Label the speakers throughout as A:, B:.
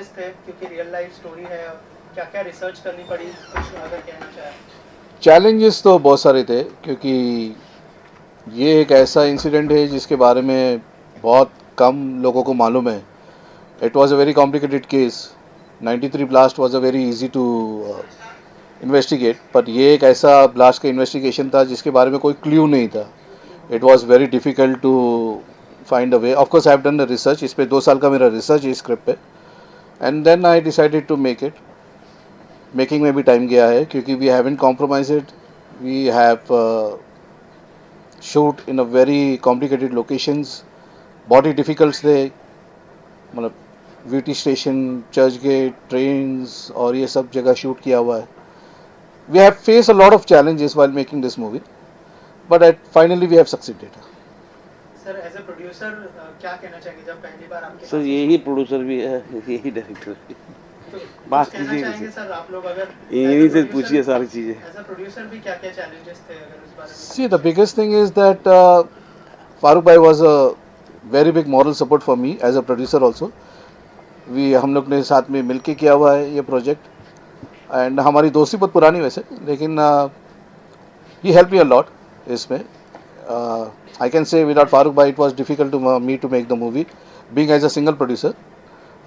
A: Challenges थे क्योंकि real life story है, क्या क्या रिसर्च करनी पड़ी, कुछ अगर कहना चाहें?
B: चैलेंजेस तो बहुत सारे थे क्योंकि ये एक ऐसा इंसिडेंट है जिसके बारे में बहुत कम लोगों को मालूम है. It was a very complicated case. 93 blast was a very easy to investigate, but ये एक ऐसा ब्लास्ट का इन्वेस्टिगेशन था जिसके बारे में कोई क्ल्यू नहीं था. It was very difficult to find a way. Of course I have done the research. इस पे 2 साल का मेरा रिसर्च है स्क्रिप्ट पे. And then I decided to make it. Making में भी टाइम गया है क्योंकि we haven't compromised. We have shoot in a very complicated locations. बहुत ही डिफ़िकल्ट थे. मतलब VT station, Churchgate, trains और ये सब जगह शूट किया हुआ है. We have face a lot of challenges while making this movie, but finally we have succeeded.
A: Sir as a producer क्या कहना चाहेंगे जब पहली बार आपके
C: सर यही प्रोड्यूसर भी है, यही डायरेक्टर भी.
A: तो
C: बात
A: कहना
C: कीजिए
A: चाहेंगे सर आप लोग अगर
C: यहीं से पूछिए सारी चीज़ें.
A: एज ए प्रोड्यूसर भी क्या क्या चैलेंजेस थे अगर इस बारे में?
B: See, the biggest thing is that Farooq Bhai was a very big moral support for me as a producer also. हम लोग ने साथ में मिलके किया हुआ है ये प्रोजेक्ट. एंड हमारी दोस्ती बहुत पुरानी वैसे, लेकिन ही हेल्प मी अ लॉट इसमें. I can say without Farooq भाई it was difficult to me to make the movie being as a single producer.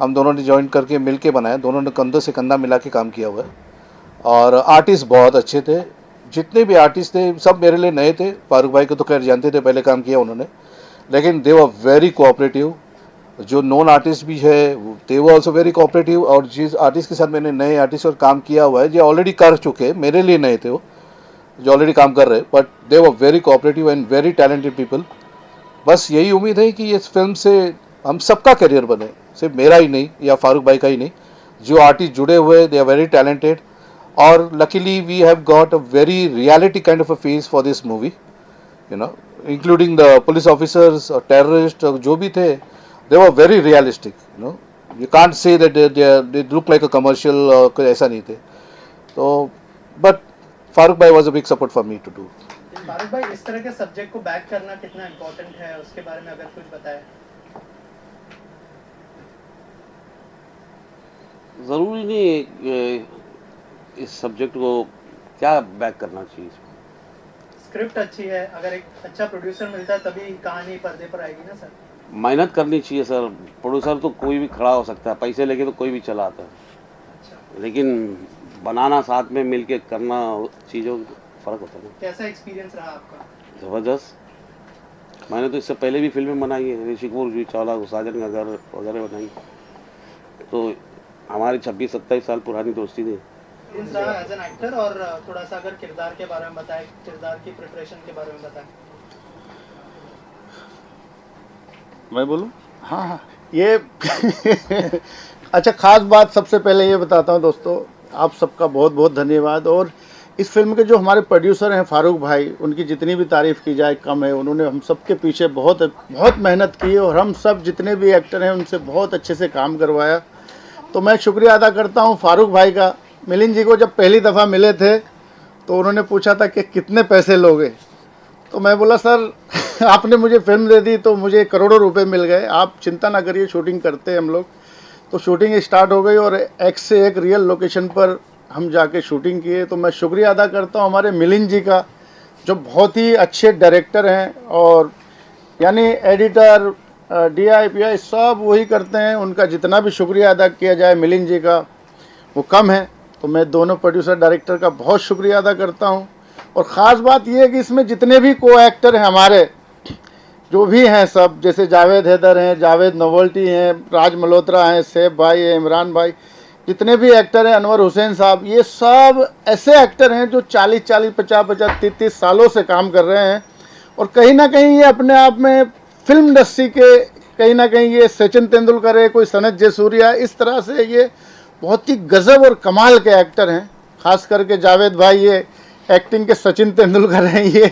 B: हम दोनों ने जॉइन करके मिल के बनाया. दोनों ने कंधों से कंधा मिला के काम किया हुआ है. और आर्टिस्ट बहुत अच्छे थे. जितने भी आर्टिस्ट थे सब मेरे लिए नए थे. फारूक भाई को तो खैर जानते थे, पहले काम किया उन्होंने, लेकिन दे वर वेरी कोऑपरेटिव. जो नॉन आर्टिस्ट भी है दे वर ऑल्सो वेरी कोऑपरेटिव. और जिस आर्टिस्ट के साथ मैंने नए आर्टिस्ट और काम किया हुआ है जो ऑलरेडी कर चुके, मेरे लिए नए थे वो जो ऑलरेडी काम कर रहे, but they were very cooperative and very talented people. बस यही उम्मीद है कि इस फिल्म से हम सबका करियर बने, सिर्फ मेरा ही नहीं या फारूक भाई का ही नहीं. जो आर्टिस्ट जुड़े हुए दे आर वेरी टैलेंटेड. और luckily we have got a very reality kind of a face for this movie, you know, including the police officers और टेररिस्ट जो भी थे. They were very realistic. You can't say that they look like a commercial. कुछ ऐसा नहीं थे. तो but Farooq भाई was a big support for me to do.
A: Farooq भाई इस तरह के सब्जेक्ट को बैक करना कितना इम्पोर्टेंट है, उसके बारे में अगर कुछ बताएं.
C: ज़रूरी नहीं है कि इस सब्जेक्ट को क्या बैक करना चाहिए.
A: स्क्रिप्ट अच्छी है, अगर एक अच्छा प्रोड्यूसर मिलता है तभी कहानी पर्दे पर आएगी ना सर.
C: मेहनत करनी चाहिए सर. प्रोड्यूसर तो कोई भी खड़ा हो सकता है, पैसे लेके तो कोई भी चला आता है,
A: अच्छा,
C: लेकिन बनाना साथ में मिलके करना चीज़ों का फ़र्क होता है.
A: कैसा एक्सपीरियंस रहा आपका?
C: ज़बरदस्त. मैंने तो इससे पहले भी फिल्में बनाई है, ऋषि कपूर जी, चावला, साजन का घर वगैरह बनाई. तो हमारी 26-27 साल पुरानी दोस्ती थी.
A: एक्सपीरियंस रहा एज एन एक्टर, और थोड़ा सा अगर किरदार के बारे में बताएं, किरदार की प्रिपरेशन के बारे में बताएं.
D: मैं बोलूं? हाँ हाँ, ये अच्छा, ख़ास बात सबसे पहले ये बताता हूँ दोस्तों, आप सबका बहुत बहुत धन्यवाद. और इस फिल्म के जो हमारे प्रोड्यूसर हैं फारूक भाई, उनकी जितनी भी तारीफ़ की जाए कम है. उन्होंने हम सब के पीछे बहुत बहुत मेहनत की और हम सब जितने भी एक्टर हैं उनसे बहुत अच्छे से काम करवाया. तो मैं शुक्रिया अदा करता हूँ फारूक भाई का. मिलिंद जी को जब पहली दफ़ा मिले थे तो उन्होंने पूछा था कि कितने पैसे लोगे, तो मैं बोला सर आपने मुझे फिल्म दे दी तो मुझे करोड़ों रुपए मिल गए, आप चिंता ना करिए, शूटिंग करते हैं हम लोग. तो शूटिंग स्टार्ट हो गई और एक से एक रियल लोकेशन पर हम जाके शूटिंग किए. तो मैं शुक्रिया अदा करता हूँ हमारे मिलिंद जी का, जो बहुत ही अच्छे डायरेक्टर हैं और यानी एडिटर, DIPI सब वही करते हैं. उनका जितना भी शुक्रिया अदा किया जाए मिलिंद जी का वो कम है. तो मैं दोनों प्रोड्यूसर डायरेक्टर का बहुत शुक्रिया अदा करता हूँ. और ख़ास बात यह है कि इसमें जितने भी को एक्टर हैं हमारे, जो भी हैं सब, जैसे जावेद हैदर हैं, जावेद नोवेल्टी हैं, राज मल्होत्रा हैं, सैफ भाई हैं, इमरान भाई, जितने भी एक्टर हैं, अनवर हुसैन साहब, ये सब ऐसे एक्टर हैं जो 40-40, 50-50, 30-30 सालों से काम कर रहे हैं. और कहीं ना कहीं ये अपने आप में फिल्म इंडस्ट्री के कहीं ना कहीं ये सचिन तेंदुलकर है, कोई सनत जयसूर्या, इस तरह से ये बहुत ही गज़ब और कमाल के एक्टर हैं. ख़ास करके जावेद भाई ये एक्टिंग के सचिन तेंदुलकर हैं. ये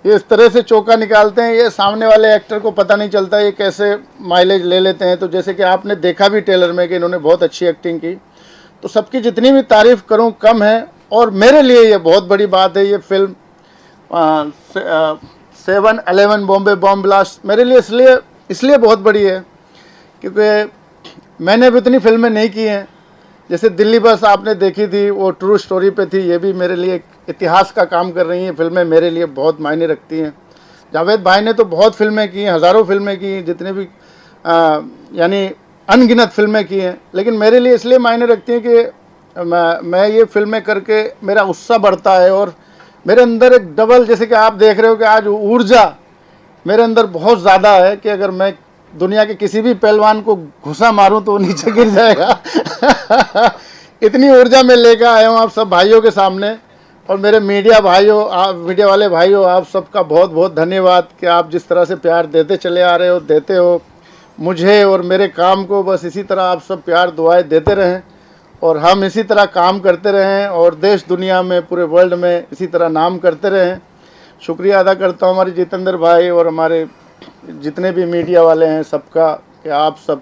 D: इस तरह से चौका निकालते हैं, ये सामने वाले एक्टर को पता नहीं चलता ये कैसे माइलेज ले लेते हैं. तो जैसे कि आपने देखा भी ट्रेलर में कि इन्होंने बहुत अच्छी एक्टिंग की. तो सबकी जितनी भी तारीफ़ करूं कम है. और मेरे लिए ये बहुत बड़ी बात है, ये फिल्म 7/11 बॉम्बे बॉम्ब ब्लास्ट मेरे लिए इसलिए बहुत बड़ी है क्योंकि मैंने अब इतनी फिल्में नहीं की हैं। जैसे दिल्ली बस आपने देखी थी, वो ट्रू स्टोरी पे थी। ये भी मेरे लिए एक इतिहास का काम कर रही हैं फिल्में, मेरे लिए बहुत मायने रखती हैं। जावेद भाई ने तो बहुत फिल्में की हैं, हज़ारों फिल्में की हैं, जितने भी यानी अनगिनत फिल्में की हैं, लेकिन मेरे लिए इसलिए मायने रखती हैं कि मैं ये फिल्में करके मेरा उत्साह बढ़ता है और मेरे अंदर एक डबल, जैसे कि आप देख रहे हो कि आज ऊर्जा मेरे अंदर बहुत ज़्यादा है कि अगर मैं दुनिया के किसी भी पहलवान को घुसा मारूं तो वो नीचे गिर जाएगा। इतनी ऊर्जा मैं लेकर आया हूँ आप सब भाइयों के सामने। और मेरे मीडिया भाइयों, आप मीडिया वाले भाइयों, आप सबका बहुत बहुत धन्यवाद कि आप जिस तरह से प्यार देते चले आ रहे हो, देते हो मुझे और मेरे काम को। बस इसी तरह आप सब प्यार दुआएं देते रहें और हम इसी तरह काम करते रहें और देश दुनिया में, पूरे वर्ल्ड में इसी तरह नाम करते रहें। शुक्रिया अदा करता हूँ हमारे जितेंद्र भाई और हमारे जितने भी मीडिया वाले हैं सबका, कि आप सब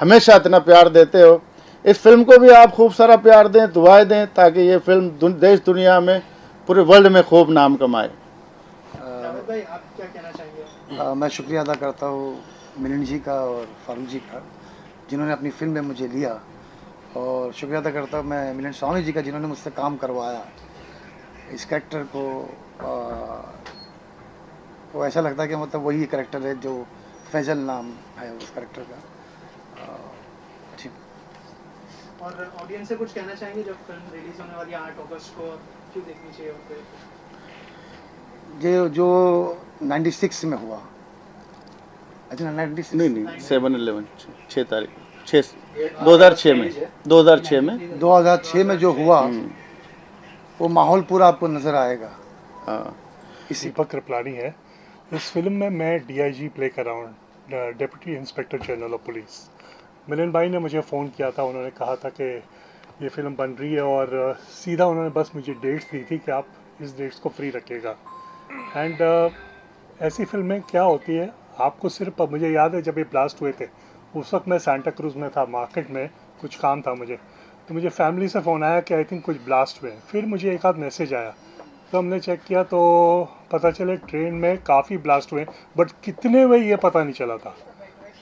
D: हमेशा इतना प्यार देते हो। इस फिल्म को भी आप खूब सारा प्यार दें, दुआएं दें, ताकि ये फिल्म देश दुनिया में, पूरे वर्ल्ड में खूब नाम कमाए।
A: जावेद भाई, आप क्या कहना चाहेंगे?
E: मैं शुक्रिया अदा करता हूँ मिलन जी का और फारूक जी का, जिन्होंने अपनी फिल्म में मुझे लिया। और शुक्रिया अदा करता हूँ मैं मिलन स्वामी जी का, जिन्होंने मुझसे काम करवाया। इस कैरेक्टर को वो ऐसा लगता है कि मतलब वही कैरेक्टर है जो फैजल नाम है उस कैरेक्टर का।
A: और ऑडियंस से कुछ कहना चाहेंगे जब फिल्म रिलीज होने वाली है 8 अगस्त को, क्यों देखनी चाहिए उनको?
E: ये जो 96 में हुआ, अच्छा 96
D: नहीं 7/11 6 तारीख 2006 में
E: 2006 में जो हुआ वो माहौल पूरा आपको नज़र आएगा।
D: हाँ।
F: दीपक कृपलानी है। इस फिल्म में मैं डीआईजी प्ले कर रहा हूँ, deputy inspector general of police. Milan भाई ने मुझे फ़ोन किया था, उन्होंने कहा था कि ये फ़िल्म बन रही है और सीधा उन्होंने बस मुझे डेट्स दी थी कि आप इस डेट्स को फ्री रखिएगा। एंड ऐसी फिल्में क्या होती है, आपको सिर्फ, मुझे याद है जब ये ब्लास्ट हुए थे उस वक्त मैं सांता क्रूज़ में था, मार्केट में कुछ काम था मुझे, तो मुझे फैमिली से फ़ोन आया कि आई थिंक कुछ ब्लास्ट हुए हैं। फिर मुझे एक आध मैसेज आया, तो हमने चेक किया तो पता चले ट्रेन में काफ़ी ब्लास्ट हुए, बट कितने हुए ये पता नहीं चला था।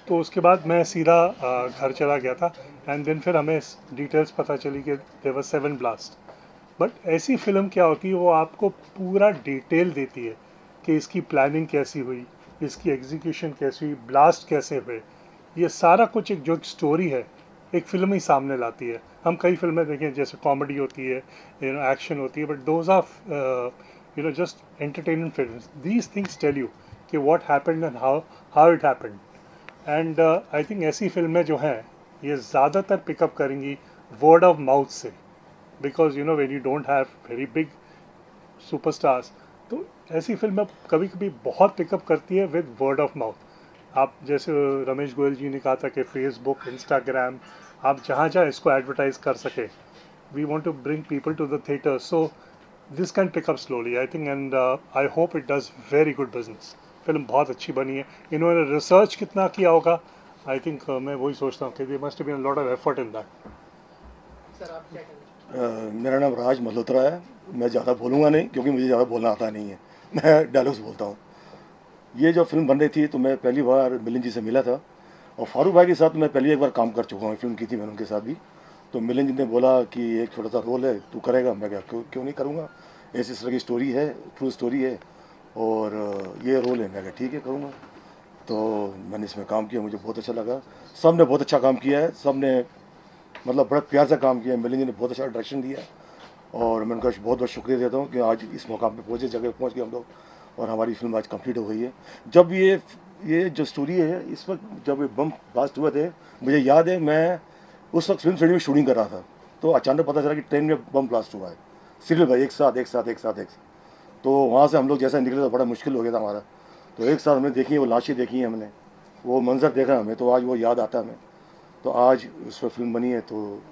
F: तो उसके बाद मैं सीधा घर चला गया था एंड देन फिर हमें डिटेल्स पता चली कि देयर वर 7 ब्लास्ट। बट ऐसी फिल्म क्या होती है, वो आपको पूरा डिटेल देती है कि इसकी प्लानिंग कैसी हुई, इसकी एग्जीक्यूशन कैसी हुई, ब्लास्ट कैसे हुए, ये सारा कुछ एक जो स्टोरी है एक फिल्म ही सामने लाती है। हम कई फिल्में देखें जैसे कॉमेडी होती है, एक्शन होती है, but those are just entertainment films. These things tell you कि what happened and how it happened. And I think ऐसी फिल्में जो हैं ये ज़्यादातर पिकअप करेंगी वर्ड ऑफ माउथ से, because when you don't have very big superstars, तो ऐसी फिल्में कभी कभी बहुत पिकअप करती है विद वर्ड ऑफ माउथ। आप जैसे रमेश गोयल जी ने कहा था कि फेसबुक, इंस्टाग्राम, आप जहाँ जहाँ इसको एडवर्टाइज कर सके, we want to bring people to the theatre, so this can pick up slowly I think, and I hope it does very good business. Film बहुत अच्छी बनी है, इन्होंने रिसर्च कितना किया होगा, आई थिंक मैं वही सोचता हूँ कि there must been a lot of effort in that.
A: Sir आप क्या कहना?
G: मेरा नाम राज मल्होत्रा है। मैं ज़्यादा बोलूँगा नहीं क्योंकि मुझे ज़्यादा बोलना आता नहीं है, मैं डायलॉग्स बोलता हूँ। ये जो फिल्म बन रही थी तो मैं पहली बार मिलन जी से मिला था, और फारूक भाई के साथ मैं पहले एक बार काम कर चुका हूँ, फिल्म की थी मैंने उनके साथ भी। तो मिलन जी ने बोला कि एक छोटा सा रोल है, तू करेगा? मैं क्या क्यों नहीं करूँगा, ऐसी तरह की स्टोरी है, ट्रू स्टोरी है और ये रोल है। मैं क्या ठीक है करूँगा। तो मैंने इसमें काम किया, मुझे बहुत अच्छा लगा। सब ने बहुत अच्छा काम किया है, सब ने मतलब बड़ा प्यार से काम किया है। मिलन जी ने बहुत अच्छा डायरेक्शन दिया और मैं उनका बहुत बहुत शुक्रिया देता हूँ कि आज इस मौका पे पहुँचे, जगह पहुँच गए हम लोग और हमारी फिल्म आज कंप्लीट हो गई है। जब ये जो स्टोरी है, इस वक्त जब बम ब्लास्ट हुए थे, मुझे याद है मैं उस वक्त फिल्म सिटी में शूटिंग कर रहा था, तो अचानक पता चला कि ट्रेन में बम ब्लास्ट हुआ है, सीरियल भाई एक साथ। तो वहाँ से हम लोग जैसा निकले तो बड़ा मुश्किल हो गया था हमारा। तो एक साथ हमने देखी है, वो लाशें देखी हैं हमने, वो मंजर देखा हमें, तो आज वो याद आता है हमें। तो आज उस पर फिल्म बनी है, तो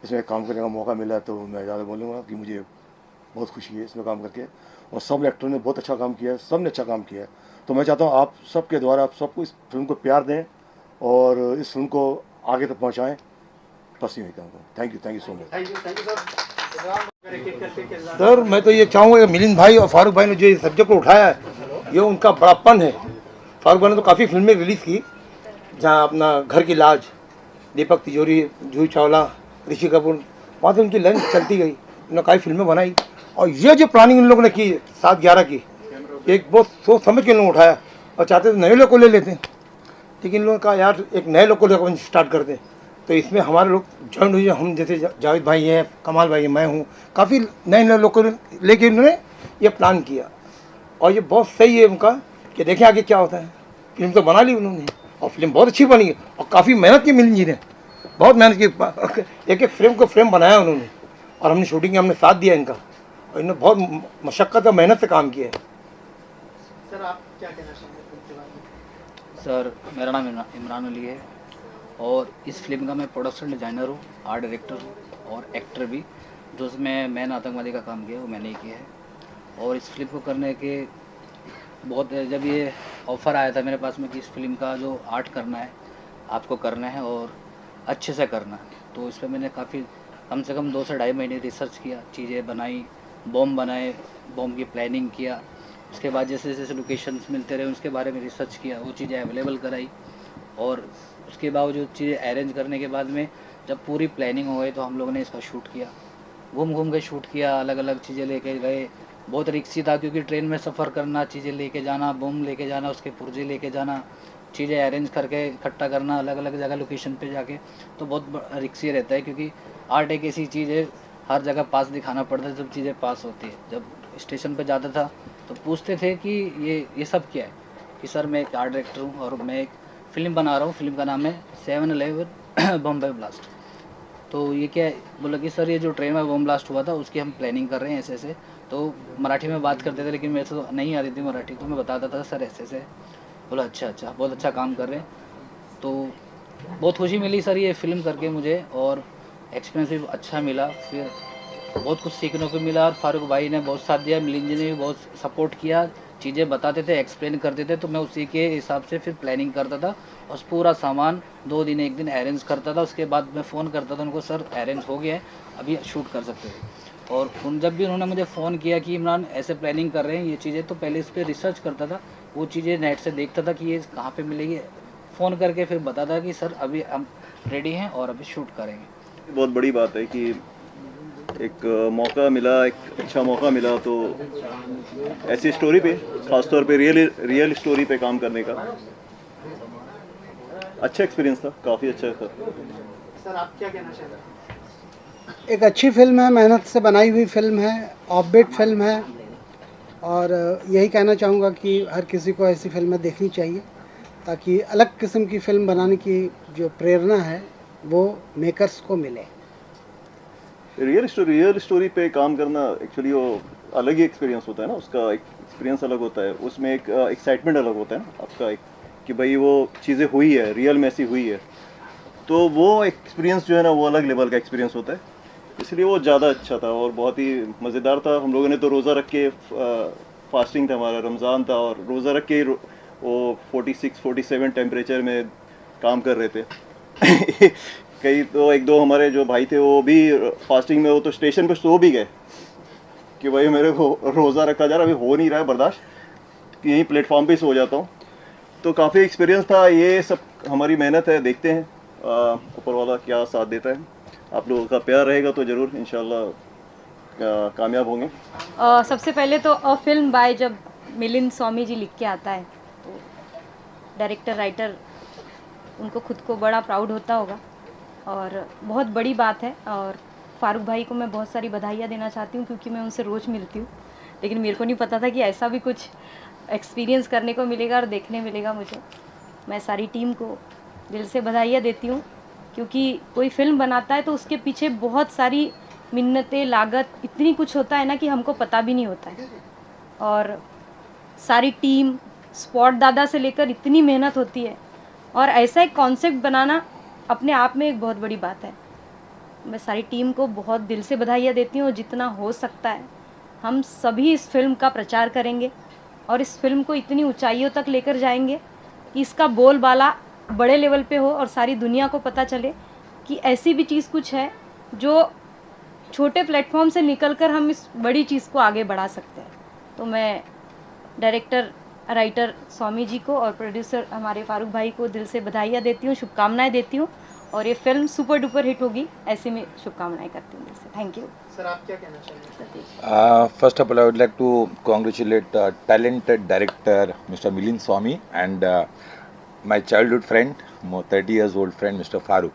G: इसमें काम करने का मौका मिला, तो मैं ज़्यादा बोलूँगा कि मुझे बहुत खुशी है इसमें काम करके। और सब एक्टरों ने बहुत अच्छा काम किया है, सब ने अच्छा काम किया है। तो मैं चाहता हूँ आप सबके द्वारा आप सबको इस फिल्म को प्यार दें और इस फिल्म को आगे तक पहुँचाएँ। बस यही कहूँगा। Thank you so much.
A: Thank you sir.
E: Sir मैं तो ये चाहूँगा कि मिलिंद भाई और फारूक भाई ने जो सब्जेक्ट को उठाया है, ये उनका बड़ापन है। फारूक भाई ने तो काफ़ी फिल्में रिलीज़ की, जहाँ अपना घर की लाज,
H: दीपक तिजोरी, जूही चावला, ऋषि कपूर, वहाँ से उनकी लाइन चलती गई, उन्होंने कई फिल्में बनाई। और ये जो प्लानिंग उन लोगों ने की 7/11 की, एक बहुत सोच समझ के उन्होंने उठाया और चाहते थे नए लोग को ले लेते हैं, लेकिन इन लोगों ने कहा यार एक नए लोग को लेकर स्टार्ट कर दें। तो इसमें हमारे लोग जॉइंट हुए, हम जैसे जावेद भाई हैं, कमाल भाई हैं, मैं हूँ, काफ़ी नए नए लोग को लेके उन्होंने ये प्लान किया। और ये बहुत सही है उनका कि देखें आगे क्या होता है। फिल्म तो बना ली उन्होंने और फिल्म बहुत अच्छी बनी और काफ़ी मेहनत की मिलिंद जी ने, बहुत मेहनत की, एक एक फ्रेम को फ्रेम बनाया उन्होंने और हमने शूटिंग में हमने साथ दिया इनका और इन्होंने बहुत मशक्क़त और मेहनत से काम किया है।
A: सर आप क्या कहना चाहेंगे फिल्म के बारे में?
I: सर मेरा नाम इमरान अली है और इस फिल्म का मैं प्रोडक्शन डिज़ाइनर हूँ, आर्ट डायरेक्टर हूँ और एक्टर भी। जो उसमें मैन आतंकवादी का काम किया वो मैंने ही किया है। और इस फिल्म को करने के बहुत, जब ये ऑफ़र आया था मेरे पास में कि इस फिल्म का जो आर्ट करना है आपको करना है और अच्छे से करना है, तो इस पर मैंने काफ़ी कम से कम 2 से ढाई महीने रिसर्च किया, चीज़ें बनाई, बॉम्ब बनाए, बॉम्ब की प्लानिंग किया। उसके बाद जैसे जैसे लोकेशंस मिलते रहे उसके बारे में रिसर्च किया, वो चीज़ें अवेलेबल कराई और उसके बावजूद चीज़ें अरेंज करने के बाद में जब पूरी प्लानिंग हो गई तो हम लोगों ने इसका शूट किया, घूम घूम के शूट किया, अलग अलग चीज़ें लेके गए। बहुत रिक्सी था क्योंकि ट्रेन में सफ़र करना, चीज़ें लेके जाना, बम लेके जाना, उसके पुर्जे लेके जाना, चीज़ें अरेंज करके इकट्ठा करना अलग अलग जगह लोकेशन पे जाके, तो बहुत रिक्सी रहता है क्योंकि आर्ट एक ऐसी चीज़ है हर जगह पास दिखाना पड़ता है जब चीज़ें पास होती है। जब स्टेशन पे जाता था तो पूछते थे कि ये सब क्या है, कि सर मैं एक आर्ट डायरेक्टर हूँ और मैं एक फ़िल्म बना रहा हूँ, फिल्म का नाम है 7/11 बॉम्बे ब्लास्ट। तो ये क्या है, बोला कि सर ये जो ट्रेन में बम ब्लास्ट हुआ था उसकी हम प्लानिंग कर रहे हैं ऐसे ऐसे। तो मराठी में बात करते थे लेकिन मेरे से तो नहीं आती थी मराठी, तो मैं बताता था सर ऐसे ऐसे। बोला अच्छा बहुत अच्छा काम कर रहे हैं। तो बहुत खुशी मिली सर ये फ़िल्म करके मुझे और एक्सपीरियंस भी अच्छा मिला, फिर बहुत कुछ सीखने को मिला। और फारूक भाई ने बहुत साथ दिया, मिलिंद जी ने भी बहुत सपोर्ट किया, चीज़ें बताते थे, एक्सप्लेन करते थे, तो मैं उसी के हिसाब से फिर प्लानिंग करता था और पूरा सामान 2 दिन 1 दिन अरेंज करता था। उसके बाद मैं फ़ोन करता था उनको, सर अरेंज हो गया है, अभी शूट कर सकते थे। और जब भी उन्होंने मुझे फ़ोन किया कि इमरान ऐसे प्लानिंग कर रहे हैं ये चीज़ें, तो पहले इस पर रिसर्च करता था, वो चीज़ें नेट से देखता था कि ये कहाँ पर मिलेगी, फ़ोन करके फिर बताता कि सर अभी हम रेडी हैं और अभी शूट करेंगे।
J: बहुत बड़ी बात है कि एक मौका मिला, एक अच्छा मौका मिला, तो ऐसी स्टोरी पे, ख़ासतौर पे रियल स्टोरी पे काम करने का अच्छा एक्सपीरियंस था, काफ़ी अच्छा था।
A: सर आप क्या कहना चाहेंगे?
K: एक अच्छी फिल्म है, मेहनत से बनाई हुई फिल्म है, ऑफबीट फिल्म है और यही कहना चाहूँगा कि हर किसी को ऐसी फिल्में देखनी चाहिए ताकि अलग किस्म की फ़िल्म बनाने की जो प्रेरणा है वो मेकर्स को मिले।
J: रियल स्टोरी पे काम करना एक्चुअली वो अलग ही एक्सपीरियंस होता है ना, उसका एक एक्सपीरियंस अलग होता है, उसमें एक एक्साइटमेंट अलग होता है ना आपका, एक कि भाई वो चीज़ें हुई है, रियल में ऐसी हुई है, तो वो एक्सपीरियंस जो है ना वो अलग लेवल का एक्सपीरियंस होता है, इसलिए वो ज़्यादा अच्छा था और बहुत ही मज़ेदार था। हम लोगों ने तो रोज़ा रख के, फास्टिंग था हमारा, रमज़ान था और रोज़ा रख के वो 46-47 टेम्परेचर में काम कर रहे थे कई तो 1-2 हमारे जो भाई थे वो भी फास्टिंग में, वो तो स्टेशन पर सो भी गए कि भाई मेरे को रोज़ा रखा जा रहा, अभी हो नहीं रहा है बर्दाश्त, कि यहीं प्लेटफॉर्म पे सो जाता हूँ। तो काफ़ी एक्सपीरियंस था, ये सब हमारी मेहनत है, देखते हैं ऊपर वाला क्या साथ देता है। आप लोगों का प्यार रहेगा तो ज़रूर इंशाल्लाह कामयाब होंगे।
L: सबसे पहले तो अ फिल्म बाय जब मिलिंद स्वामी जी लिख के आता है तो डायरेक्टर राइटर उनको खुद को बड़ा प्राउड होता होगा और बहुत बड़ी बात है। और फारूक भाई को मैं बहुत सारी बधाइयाँ देना चाहती हूँ क्योंकि मैं उनसे रोज़ मिलती हूँ, लेकिन मेरे को नहीं पता था कि ऐसा भी कुछ एक्सपीरियंस करने को मिलेगा और देखने मिलेगा मुझे। मैं सारी टीम को दिल से बधाइयाँ देती हूँ क्योंकि कोई फिल्म बनाता है तो उसके पीछे बहुत सारी मिन्नतें, लागत, इतनी कुछ होता है ना कि हमको पता भी नहीं होता है। और सारी टीम, स्पॉट दादा से लेकर इतनी मेहनत होती है और ऐसा एक कॉन्सेप्ट बनाना अपने आप में एक बहुत बड़ी बात है। मैं सारी टीम को बहुत दिल से बधाइयाँ देती हूँ और जितना हो सकता है हम सभी इस फिल्म का प्रचार करेंगे और इस फिल्म को इतनी ऊंचाइयों तक लेकर जाएंगे कि इसका बोलबाला बड़े लेवल पे हो और सारी दुनिया को पता चले कि ऐसी भी चीज़ कुछ है जो छोटे प्लेटफॉर्म से निकलकर हम इस बड़ी चीज़ को आगे बढ़ा सकते हैं। तो मैं डायरेक्टर राइटर स्वामी जी को और प्रोड्यूसर हमारे फारूक भाई को दिल से बधाइयाँ देती हूँ, शुभकामनाएं देती हूँ और ये फिल्म सुपर डुपर हिट होगी, ऐसे में शुभकामनाएं करती हूँ इससे। थैंक यू
A: सर, आप क्या कहना चाहेंगे?
M: First of all, I would like to congratulate talented director Mr. Milind Swami and my childhood friend, 30 years old friend Mr. Farooq.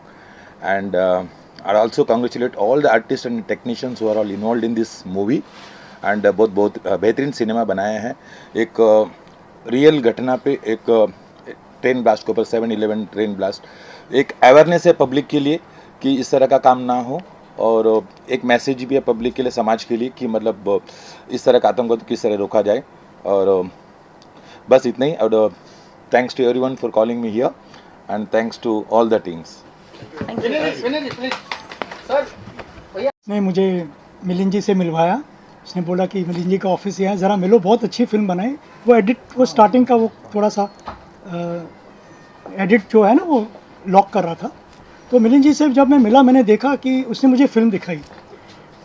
M: And I also congratulate all the artists and technicians who are all involved in this movie. And बहुत बेहतरीन cinema बनाया है। एक real घटना पे एक train blast के ऊपर 7/11 ट्रेन ब्लास्ट, एक अवेयरनेस है पब्लिक के लिए कि इस तरह का काम ना हो, और एक मैसेज भी है पब्लिक के लिए, समाज के लिए, कि मतलब इस तरह का आतंकवाद किस तरह रोका जाए। और बस इतना ही। और thanks to everyone for calling me here and thanks to all the teams.
N: ने मुझे मिलिंद जी से मिलवाया। उसने बोला कि मिलिंद जी का ऑफिस यहाँ ज़रा मिलो, बहुत अच्छी फिल्म बनाई। वो स्टार्टिंग का वो थोड़ा सा एडिट जो है ना वो लॉक कर रहा था। तो मिलिंद जी से जब मैं मिला, मैंने देखा कि उसने मुझे फिल्म दिखाई,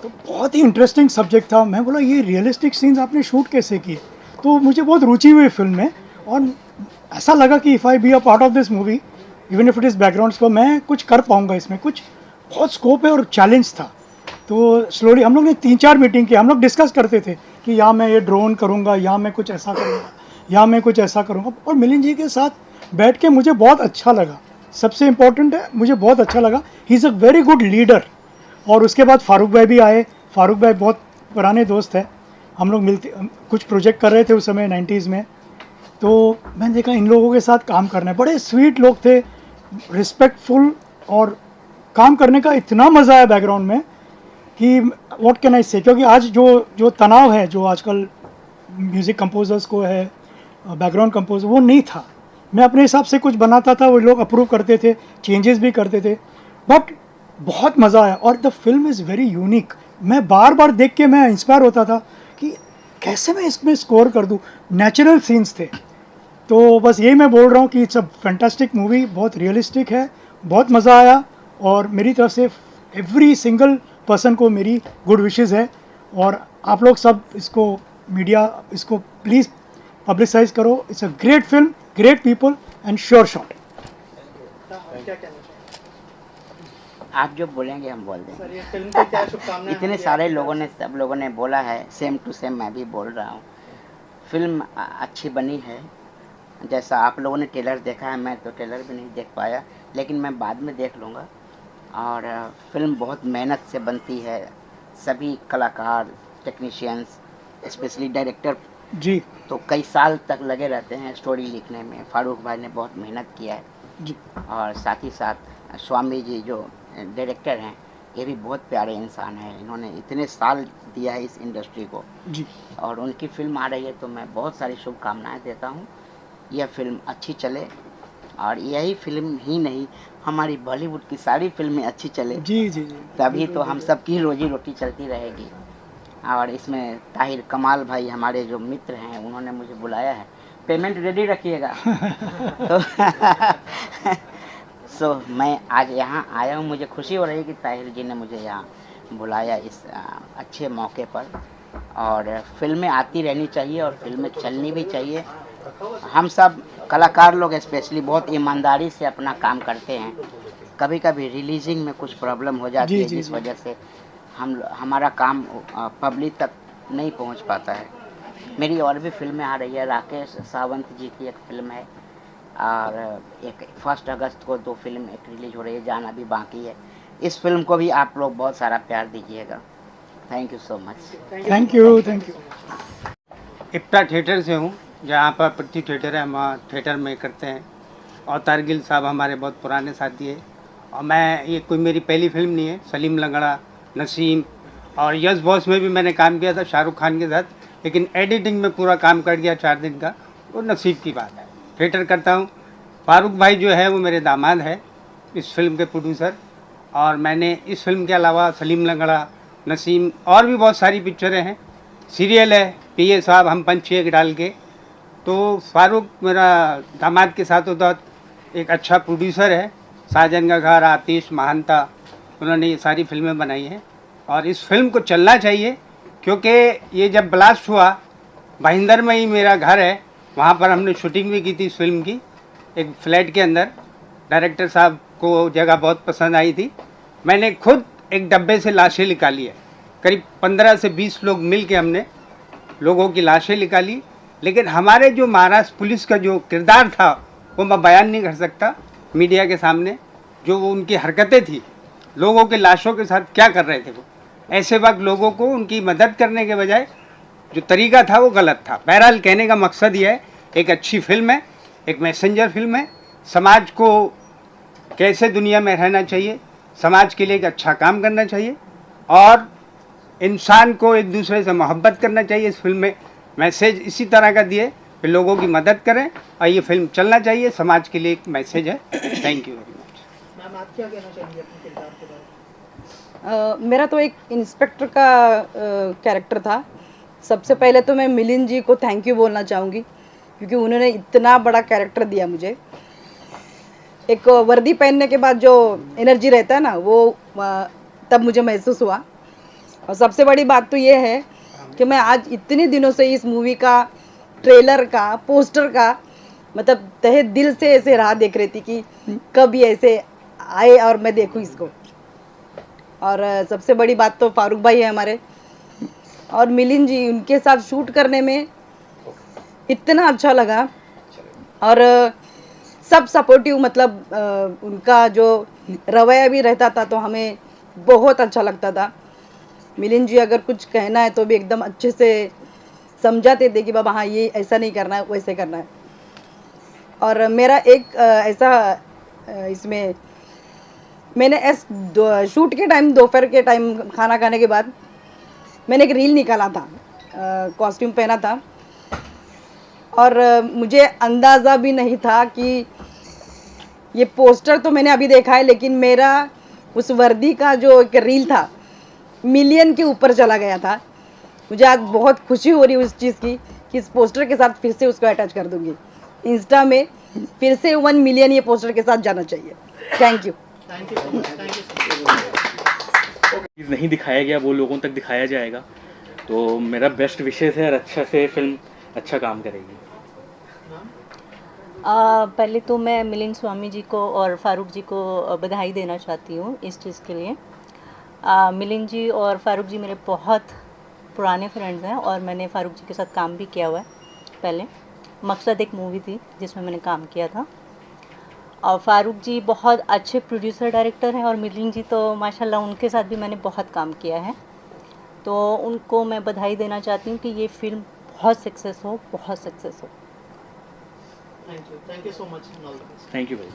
N: तो बहुत ही इंटरेस्टिंग सब्जेक्ट था। मैं बोला ये रियलिस्टिक सीन्स आपने शूट कैसे किए? तो मुझे बहुत रुचि हुई फिल्म में, और ऐसा लगा कि if I be a part of this movie, even if it is background score, मैं कुछ कर पाऊँगा इसमें, कुछ बहुत स्कोप है और चैलेंज था। तो स्लोली हम लोग ने 3-4 मीटिंग की, हम लोग डिस्कस करते थे कि यहाँ मैं ये ड्रोन करूँगा, यहाँ मैं कुछ ऐसा करूँगा, यहाँ मैं कुछ ऐसा करूँगा। और मिलिंद जी के साथ बैठ के मुझे बहुत अच्छा लगा। सबसे इम्पोर्टेंट है, मुझे बहुत अच्छा लगा, he is a very good leader. और उसके बाद फारूक भाई भी आए। फारूक भाई बहुत पुराने दोस्त हैं, हम लोग मिलते कुछ प्रोजेक्ट कर रहे थे उस समय 90s में। तो मैंने देखा इन लोगों के साथ काम करना है, बड़े स्वीट लोग थे, रिस्पेक्टफुल, और काम करने का इतना मज़ा आया बैकग्राउंड में कि व्हाट कैन आई से। क्योंकि आज जो तनाव है जो आजकल म्यूज़िक कंपोजर्स को है, बैकग्राउंड कंपोजर, वो नहीं था। मैं अपने हिसाब से कुछ बनाता था, वो लोग अप्रूव करते थे, चेंजेस भी करते थे, बट बहुत मज़ा आया। और the film is very unique. मैं बार बार देख के मैं इंस्पायर होता था कि कैसे मैं इसमें स्कोर कर दूँ। नेचुरल सीन्स थे। तो बस यही मैं बोल रहा हूँ कि इट्स अ फैंटास्टिक मूवी, बहुत रियलिस्टिक है, बहुत मज़ा आया। और मेरी तरफ से एवरी सिंगल पर्सन को मेरी गुड विशेज़ है। और आप लोग सब इसको मीडिया इसको प्लीज़ पब्लिसाइज करो। It's a great film, great people and sure shot.
O: आप जो बोलेंगे हम बोल देंगे।
A: सर, ये फिल्म की क्या शुभकामनाएं?
O: इतने सारे लोगों ने, सब लोगों ने बोला है, सेम टू सेम मैं भी बोल रहा हूँ। फिल्म अच्छी बनी है। जैसा आप लोगों ने ट्रेलर देखा है, मैं तो ट्रेलर भी नहीं देख पाया, लेकिन मैं बाद में देख लूँगा। और फिल्म बहुत मेहनत से बनती है। सभी कलाकार, टेक्नीशियंस, स्पेशली डायरेक्टर
N: जी,
O: तो कई साल तक लगे रहते हैं स्टोरी लिखने में। फारूक भाई ने बहुत मेहनत किया है
N: जी।
O: और साथ ही साथ स्वामी जी जो डायरेक्टर हैं, ये भी बहुत प्यारे इंसान हैं। इन्होंने इतने साल दिया है इस इंडस्ट्री को
N: जी।
O: और उनकी फिल्म आ रही है, तो मैं बहुत सारी शुभकामनाएं देता हूँ। यह फिल्म अच्छी चले, और यही फिल्म ही नहीं, हमारी बॉलीवुड की सारी फिल्में अच्छी चले।
N: जी जी जी।
O: तभी तो हम सबकी रोजी रोटी चलती रहेगी। और इसमें ताहिर कमाल भाई हमारे जो मित्र हैं, उन्होंने मुझे बुलाया है। पेमेंट रेडी रखिएगा। तो सो मैं आज यहाँ आया हूँ। मुझे खुशी हो रही है कि ताहिर जी ने मुझे यहाँ बुलाया इस अच्छे मौके पर। और फिल्में आती रहनी चाहिए और फिल्में चलनी भी चाहिए। हम सब कलाकार लोग स्पेशली बहुत ईमानदारी से अपना काम करते हैं। कभी कभी रिलीजिंग में कुछ प्रॉब्लम हो जाती है, जिस वजह से हमारा काम पब्लिक तक नहीं पहुंच पाता है। मेरी और भी फिल्में आ रही है। राकेश सावंत जी की एक फ़िल्म है, और एक 1 अगस्त को 2 फिल्म एक रिलीज हो रही है, जाना भी बाकी है। इस फिल्म को भी आप लोग बहुत सारा प्यार दीजिएगा। Thank you so much.
N: Thank you, thank you.
P: इफ्ता थिएटर से हूँ, जहाँ पर पृथ्वी थिएटर है, हम वहाँ थिएटर में करते हैं। और तारगिल साहब हमारे बहुत पुराने साथी है। और मैं, ये कोई मेरी पहली फिल्म नहीं है। सलीम लंगड़ा, नसीम और यस बॉस में भी मैंने काम किया था शाहरुख खान के साथ, लेकिन एडिटिंग में पूरा काम कर दिया 4 दिन का, वो नसीब की बात है। थिएटर करता हूँ। फारूक भाई जो है वो मेरे दामाद है, इस फिल्म के प्रोड्यूसर। और मैंने इस फिल्म के अलावा सलीम लंगड़ा, नसीम और भी बहुत सारी पिक्चरें हैं। सीरियल है पीए साहब, हम पंछी एक डाल के। तो फारूक मेरा दामाद के साथ होता एक अच्छा प्रोड्यूसर है। साजन का घर, आतिश, महानता, उन्होंने ये सारी फिल्में बनाई हैं। और इस फिल्म को चलना चाहिए, क्योंकि ये जब ब्लास्ट हुआ, भाईंदर में ही मेरा घर है, वहाँ पर हमने शूटिंग भी की थी इस फिल्म की, एक फ्लैट के अंदर। डायरेक्टर साहब को जगह बहुत पसंद आई थी। मैंने खुद एक डब्बे से लाशें निकाली है, करीब 15 से 20 लोग मिल के हमने लोगों की लाशें निकाली। लेकिन हमारे जो महाराष्ट्र पुलिस का जो किरदार था वो मैं बयान नहीं कर सकता मीडिया के सामने। जो वो उनकी हरकतें थी, लोगों के लाशों के साथ क्या कर रहे थे वो, ऐसे वक्त लोगों को उनकी मदद करने के बजाय जो तरीका था वो गलत था। बहरहाल कहने का मकसद ये है, एक अच्छी फिल्म है, एक मैसेंजर फिल्म है, समाज को कैसे दुनिया में रहना चाहिए, समाज के लिए एक अच्छा काम करना चाहिए और इंसान को एक दूसरे से मोहब्बत करना चाहिए। इस फिल्म में मैसेज इसी तरह का दिए कि लोगों की मदद करें और ये फिल्म चलना चाहिए, समाज के लिए एक मैसेज है। Thank you very much.
A: Ma'am आप क्या कहना चाहेंगे अपने किरदार के बारे में?
Q: मेरा तो एक इंस्पेक्टर का कैरेक्टर था। सबसे पहले तो मैं मिलिंद जी को थैंक यू बोलना चाहूँगी क्योंकि उन्होंने इतना बड़ा कैरेक्टर दिया मुझे। एक वर्दी पहनने के बाद जो एनर्जी रहता है ना वो तब मुझे महसूस हुआ। और सबसे बड़ी बात तो ये है कि मैं आज इतने दिनों से इस मूवी का ट्रेलर का पोस्टर का मतलब तहे दिल से ऐसे राह देख रही थी कि कब ये ऐसे आए और मैं देखूं इसको। और सबसे बड़ी बात तो फारूक भाई है हमारे और मिलिंद जी, उनके साथ शूट करने में इतना अच्छा लगा और सब सपोर्टिव, मतलब उनका जो रवैया भी रहता था तो हमें बहुत अच्छा लगता था। मिलिंद जी अगर कुछ कहना है तो भी एकदम अच्छे से समझाते थे कि बाबा हाँ ये ऐसा नहीं करना है, वैसे करना है। और मेरा एक ऐसा इसमें मैंने शूट के टाइम दोपहर के टाइम खाना खाने के बाद मैंने एक रील निकाला था, कॉस्ट्यूम पहना था और मुझे अंदाज़ा भी नहीं था कि ये पोस्टर तो मैंने अभी देखा है लेकिन मेरा उस वर्दी का जो एक रील था मिलियन के ऊपर चला गया था। मुझे आज बहुत खुशी हो रही है उस चीज़ की कि इस पोस्टर के साथ फिर से उसको अटैच कर दूंगी इंस्टा में, फिर से 1 मिलियन ये पोस्टर के साथ जाना चाहिए। Thank you.
R: नहीं दिखाया गया वो लोगों तक दिखाया जाएगा, तो मेरा बेस्ट विशेष है और अच्छा से फिल्म अच्छा काम करेगी।
S: पहले तो मैं मिलिंद स्वामी जी को और फारूक जी को बधाई देना चाहती हूँ इस चीज़ के लिए। मिलिंद जी और फारूक जी मेरे बहुत पुराने फ्रेंड्स हैं और मैंने फारूक जी के साथ काम भी किया हुआ है पहले। मकसद एक मूवी थी जिसमें मैंने काम किया था और फारूक जी बहुत अच्छे प्रोड्यूसर डायरेक्टर हैं और मिलिंद जी तो माशाल्लाह उनके साथ भी मैंने बहुत काम किया है, तो उनको मैं बधाई देना चाहती हूँ कि ये फिल्म बहुत सक्सेस हो, बहुत सक्सेस हो।
A: Thank you so much.
R: Thank you भाई।